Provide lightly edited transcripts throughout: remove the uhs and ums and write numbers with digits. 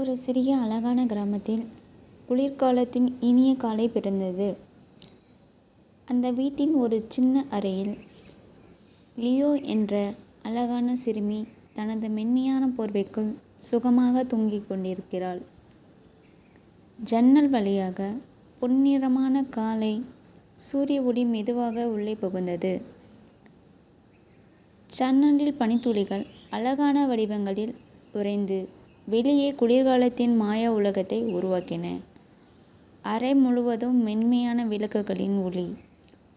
ஒரு சிறிய அழகான கிராமத்தில் குளிர்காலத்தின் இனிய காலை பிறந்தது. அந்த வீட்டின் ஒரு சின்ன அறையில் லியோ என்ற அழகான சிறுமி தனது மென்மையான போர்வைக்குள் சுகமாக தூங்கிக் கொண்டிருக்கிறாள். ஜன்னல் வழியாக பொன்னிறமான காலை சூரிய ஒளி மெதுவாக உள்ளே புகுந்தது. ஜன்னலில் பனித்துளிகள் அழகான வடிவங்களில் உறைந்து வெளியே குளிர்காலத்தின் மாயா உலகத்தை உருவாக்கின. அறை முழுவதும் மென்மையான விளக்குகளின் ஒளி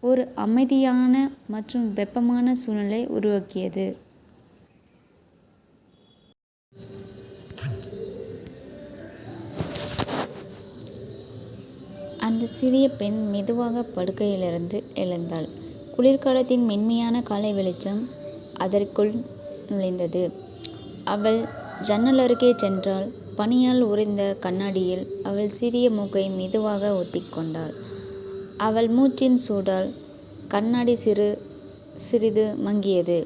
ஒரு அமைதியான மற்றும் வெப்பமான சூழ்நிலை உருவாக்கியது. அந்த சிறிய பெண் மெதுவாக படுக்கையிலிருந்து எழுந்தாள். குளிர்காலத்தின் மென்மையான காலை வெளிச்சம் அதற்குள் நுழைந்தது. அவள் ஜன்னல் அருகே சென்றாள். பனியால் உறைந்த கண்ணாடியில் அவள் சிறிய மூக்கை மெதுவாக ஒட்டிக்கொண்டாள். அவள் மூச்சின் சூடால் கண்ணாடி சிறிது மங்கியது.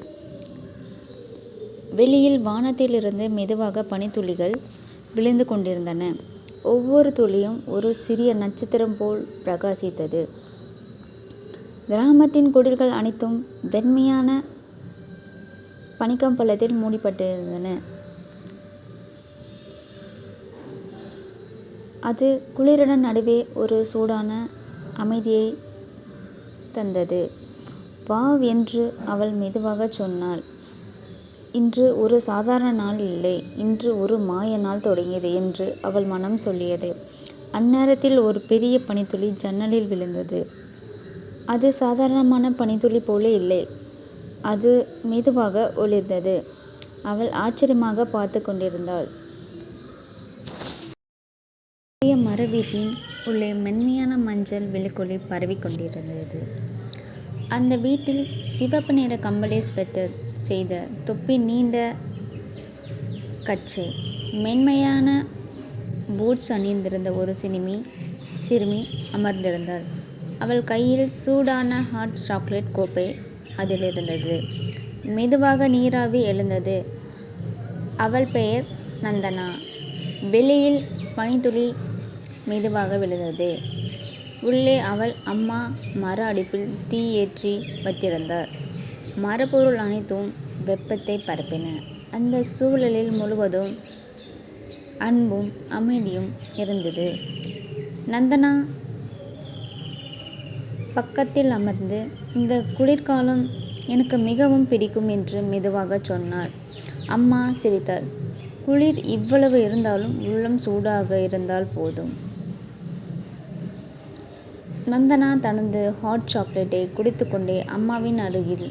வெளியில் வானத்திலிருந்து மெதுவாக பனித்துளிகள் விழுந்து கொண்டிருந்தன. ஒவ்வொரு துளியும் ஒரு சிறிய நட்சத்திரம் போல் பிரகாசித்தது. கிராமத்தின் குடில்கள் அனைத்தும் வெண்மையான பனிக்கம்பளத்தில் மூடப்பட்டிருந்தன. அது குளிரின் நடுவே ஒரு சூடான அமைதியை தந்தது. வாவ் என்று அவள் மெதுவாக சொன்னாள். இன்று ஒரு சாதாரண நாள் இல்லை, இன்று ஒரு மாய நாள் தொடங்கியது என்று அவள் மனம் சொல்லியது. அந்நேரத்தில் ஒரு பெரிய பனித்துளி ஜன்னலில் விழுந்தது. அது சாதாரணமான பனித்துளி போல இல்லை, அது மெதுவாக ஒளிர்ந்தது. அவள் ஆச்சரியமாக பார்த்து கொண்டிருந்தாள். பெரிய மர வீட்டின் உள்ளே மென்மையான மஞ்சள் விளக்கொளி பரவி கொண்டிருந்தது. அந்த வீட்டில் சிவப்பு நிற கம்பளி, ஸ்வெட்டர் செய்த தொப்பி, நீண்ட கச்சை, மென்மையான பூட்ஸ் அணிந்திருந்த ஒரு சிறுமி அமர்ந்திருந்தாள். அவள் கையில் சூடான ஹாட் சாக்லேட் கோப்பை அதில் இருந்தது. மெதுவாக நீராவி எழுந்தது. அவள் பெயர் நந்தனா. வெளியில் பனித்துளி மெதுவாக விழுந்தது. உள்ளே அவள் அம்மா மர அடுப்பில் தீ ஏற்றி வைத்திருந்தார். மரப்பொருள் அனைத்தும் வெப்பத்தை பரப்பின. அந்த சூழலில் முழுவதும் அன்பும் அமைதியும் இருந்தது. நந்தனா பக்கத்தில் அமர்ந்து, இந்த குளிர்காலம் எனக்கு மிகவும் பிடிக்கும் என்று மெதுவாக சொன்னாள். அம்மா சிரித்தார். குளிர் இவ்வளவு இருந்தாலும் உள்ளம் சூடாக இருந்தால் போதும். நந்தனா தனது ஹாட் சாக்லேட்டை குடித்துக்கொண்டே அம்மாவின் அருகில்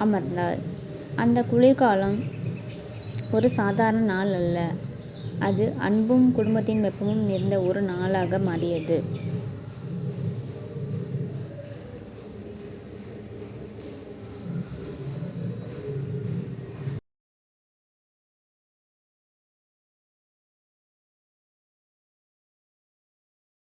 அமர்ந்தாள். அந்த குளிர்காலம் ஒரு சாதாரண நாள் அல்ல, அது அன்பும் குடும்பத்தின் வெப்பமும் நிறைந்த ஒரு நாளாக மாறியது.